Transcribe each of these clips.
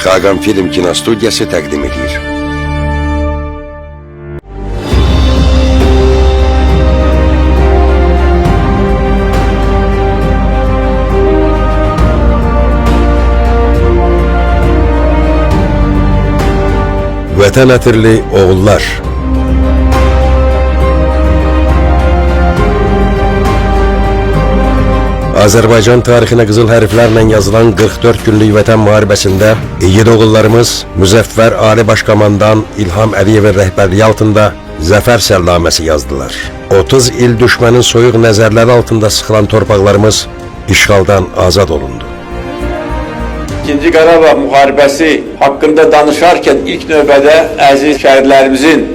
Xaqan Film Kinostudiyası təqdim edir. Vətən ətirli oğullar. Azərbaycan tarixinə qızıl hərflərlə yazılan 44 günlük vətən müharibəsində igid oğullarımız Müzəffər Ali Başkomandan İlham Əliyevin rəhbərliyi altında zəfər səllaməsi yazdılar. 30 il düşmənin soyuq nəzərləri altında sıxılan torpaqlarımız işğaldan azad olundu. İkinci Qarabağ müharibəsi haqqında danışarkən ilk növbədə əziz şəhidlərimizin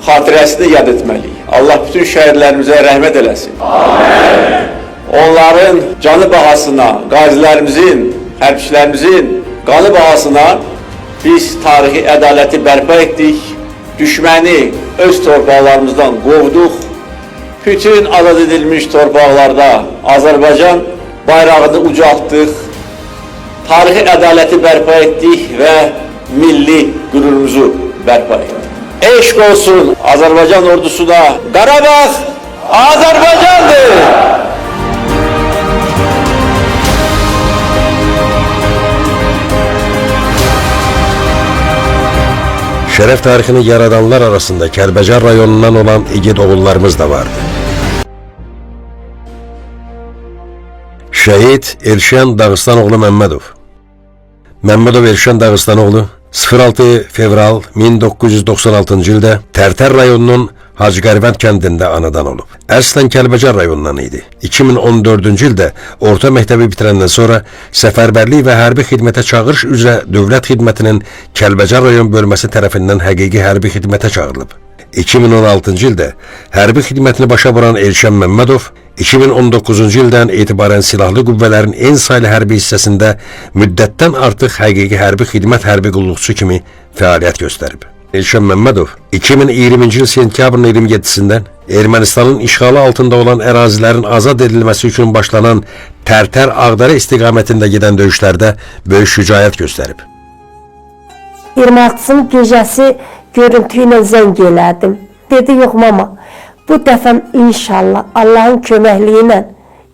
xatirəsini yad etməliyik. Allah bütün şəhidlərimizə rəhmət eləsin. Amin. Onların canı bahasına, qazilərimizin, hərbçilərimizin qanı bahasına biz tarixi ədaləti bərpa etdik, düşməni öz torpaqlarımızdan qovduq, bütün azad edilmiş torpaqlarda Azərbaycan bayrağını ucaltdıq, tarixi ədaləti bərpa etdik və milli qürurumuzu bərpa etdik. Eşq olsun Azərbaycan ordusuna, Qarabağ Azərbaycandır! Şərəf tarixini yaradanlar arasında Kəlbəcər rayonundan olan igid oğullarımız da vardı. Şəhid Elşən Dağıstanoğlu Məmmədov. Məmmədov Elşən Dağıstanoğlu 06 fevral 1996-cı ildə Tərtər rayonunun Hacıqərvənd kəndində anadan olub. Əslən Kəlbəcər rayonundan idi. 2014-cü ildə orta məktəbi bitirəndən sonra səfərbərlik və hərbi xidmətə çağırış üzrə dövlət xidmətinin Kəlbəcər rayon bölməsi tərəfindən həqiqi hərbi xidmətə çağırılıb. 2016-cı ildə hərbi xidmətini başa vuran Elşən Məmmədov 2019-cu ildən etibarən silahlı qüvvələrin en saylı hərbi hissəsində müddətdən artıq həqiqi hərbi xidmət hərbi qulluqçu kimi fəaliyyət göstərib. Elşən Məmmədov 2020-ci il sentyabrın 27-sindən Ermənistanın işğalı altında olan ərazilərin azad edilməsi üçün başlanan Tərtər-Ağdərə istiqamətində gedən döyüşlərdə böyük şücaət göstərib. 26-sının gecəsi görüntü ilə zəng elədim. Dedi, yox mama, bu dəfəm inşallah Allahın köməkliyi ilə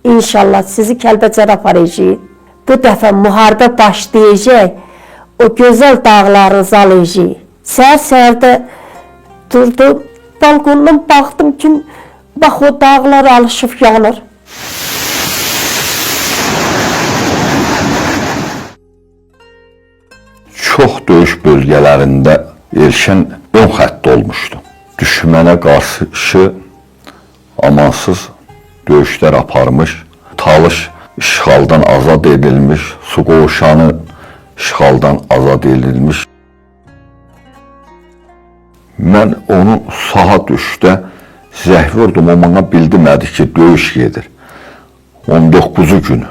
inşallah sizi Kəlbəcərə aparacağıq. Bu dəfə müharibə başlayacaq, o gözəl dağlarınızı alacağıq. Səhər-səhərdə durdum, balkondan baxdım ki, bax o dağlar alışıb yanır. Çox döyüş bölgələrində Elşən ön xəttdə olmuşdu. Düşmənə qarşı amansız döyüşlər aparmış, Talış işğaldan azad edilmiş, Suqovuşanı işğaldan azad edilmiş. Mən onu saha düşdə zəh vurdum, o bana bildirmədi ki, döyüş gedir. 19-cu günü.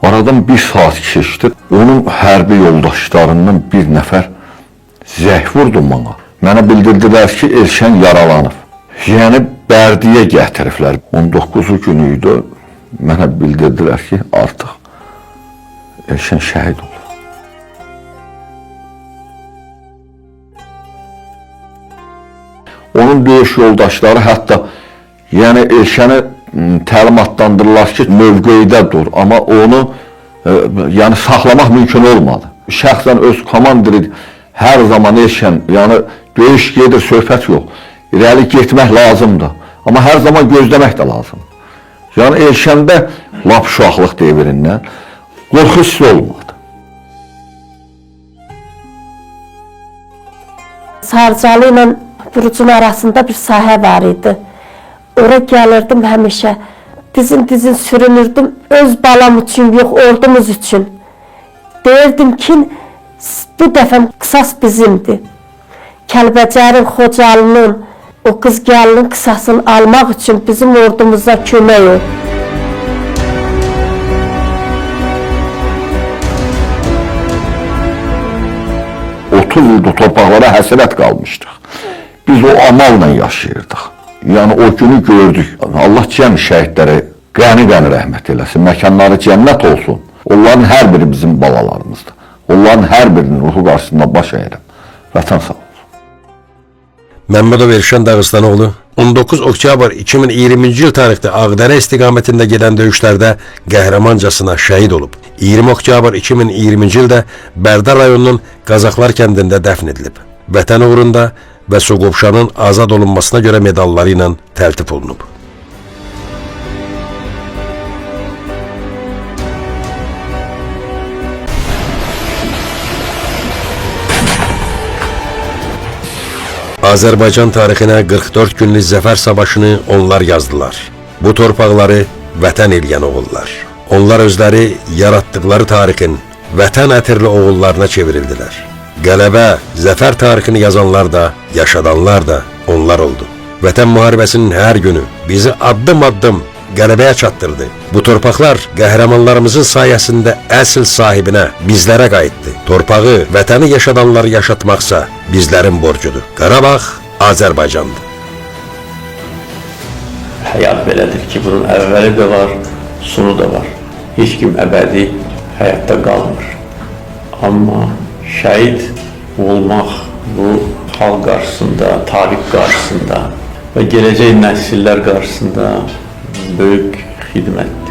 Aradan bir saat keçdi. Onun hərbi yoldaşlarından bir nəfər zəh vurdum bana. Mənə bildirdilər ki, Elşən yaralanıb. Yəni Bərdiyə gətiriblər. 19-cu günü idi. Mənə bildirdilər ki, artıq Elşən şəhid oldu. Onun döyüş yoldaşları hətta yəni Elşəni təlimatlandırırlar ki, mövqeydə dur, amma onu yəni saxlamaq mümkün olmadı. Şəxsən öz komandiri hər zaman Elşən, yəni döyüş gedir, söhbət yox. İrəli getmək lazımdır, amma hər zaman gözləmək də lazımdır. Yəni Elşəndə lap uşaqlıq devrindən qorxu hissi olmadı. Sarcalı ilə Burucun arasında bir sahə var idi. Ora gəlirdim həmişə. Dizin sürünürdüm. Öz balam üçün, yox ordumuz üçün. Deyirdim ki, bu dəfə qisas bizimdir. Kəlbəcərin, Xocalının, o qız gəlinin qisasını almaq üçün bizim ordumuza kömək ol. ildir torpaqlara həsrət qalmışdıq. Biz o amalla yaşayırdıq. Yəni o günü gördük. Allah cəm şəhidlərə qəni-qəni rəhmət eləsin, məkanları cənnət olsun. Onların hər biri bizim balalarımızdır. Onların hər birinin ruhu qarşısında baş əyirəm. Vətən sağ olsun. Məmmədov Elşən Dağıstanoğlu 19 oktyabr 2020-ci il tarixdə Ağdərə istiqamətində gedən döyüşlərdə qəhrəmancasına şəhid olub. 20 oktyabr 2020-ci ildə Bərdə rayonunun Qazaxlar kəndində dəfn edilib. Vətən uğrunda və Soqovşanın azad olunmasına görə medalları ilə təltif olunub. Azərbaycan tarixinə 44 günlük zəfər savaşını onlar yazdılar. Bu torpaqları vətən eləyən oğullar. Onlar özləri yaratdıkları tarixin vətən ətirli oğullarına çevrildilər. Qələbə, zəfər tarixini yazanlar da, yaşadanlar da onlar oldu. Vətən müharibəsinin hər günü bizi addım-addım qələbəyə çatdırdı. Bu torpaqlar qəhrəmanlarımızın sayəsində əsl sahibinə, bizlərə qayıtdı. Torpağı, vətəni yaşadanları yaşatmaqsa bizlərin borcudur. Qarabağ Azərbaycandır. Həyat belədir ki, bunun əvvəli də var, sonu da var. Heç kim əbədi həyatda qalmır. Amma şəhid olmaq bu xalq qarşısında, tarix qarşısında və gələcək nəsillər qarşısında böyük xidmətdir.